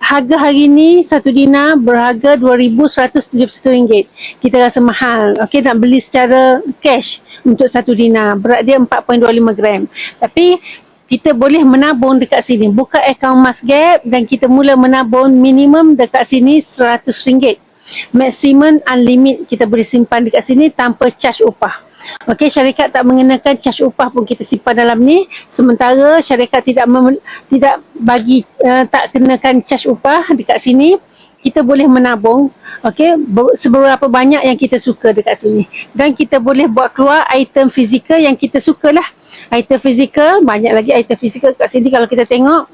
harga hari ni satu dinar berharga RM2,171. Kita rasa mahal. Okey, nak beli secara cash untuk satu dinar. Berat dia 4.25 gram. Tapi kita boleh menabung dekat sini. Buka akaun Masgap dan kita mula menabung minimum dekat sini RM100. Maksimum unlimit kita boleh simpan dekat sini tanpa charge upah. Okey, syarikat tak mengenakan charge upah pun kita simpan dalam ni. Sementara syarikat tidak bagi tak kenakan charge upah dekat sini. Kita boleh menabung, okey, seberapa banyak yang kita suka dekat sini. Dan kita boleh buat keluar item fizikal yang kita sukalah. Item fizikal, banyak lagi item fizikal kat sini kalau kita tengok.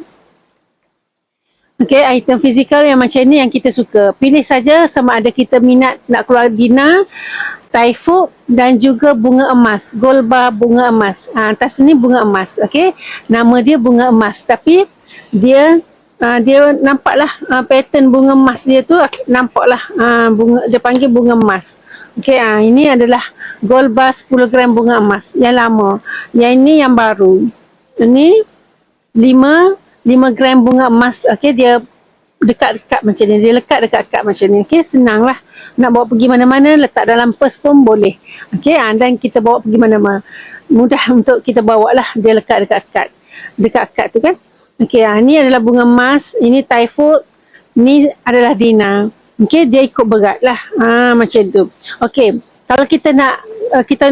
Okey, item fizikal yang macam ni yang kita suka. Pilih saja sama ada kita minat nak keluar dinar, Taifuk dan juga bunga emas, gold bar bunga emas. Atas ni bunga emas, okey. Nama dia bunga emas, tapi dia nampaklah pattern bunga emas dia tu nampaklah bunga, dia panggil bunga emas. Okey, ini adalah gold bar 10 gram bunga emas yang lama. Yang ini yang baru. Ini 5 gram bunga emas. Okey, dia dekat-dekat macam ni. Dia lekat dekat-dekat macam ni. Okey, senanglah. Nak bawa pergi mana-mana, letak dalam purse pun boleh. Okey, dan kita bawa pergi mana-mana. Mudah untuk kita bawa lah. Dia lekat dekat-dekat. Dekat-dekat tu kan. Okey, ni adalah bunga emas. Ini Taifuk. Ni adalah dinar. Okey, dia ikut berat lah. Macam tu. Okey, kalau kita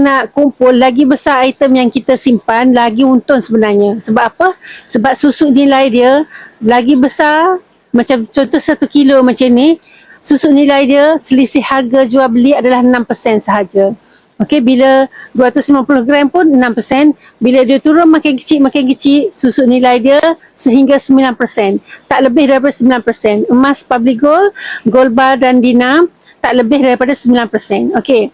nak kumpul lagi besar item yang kita simpan, lagi untung sebenarnya. Sebab apa? Sebab susuk nilai dia lagi besar. Macam contoh 1 kilo macam ni, susuk nilai dia selisih harga jual beli adalah 6% sahaja. Okey, bila 250 gram pun 6%. Bila dia turun makin kecil, susuk nilai dia sehingga 9%. Tak lebih daripada 9%. Emas public gold, gold bar dan dinar tak lebih daripada 9%. Okey.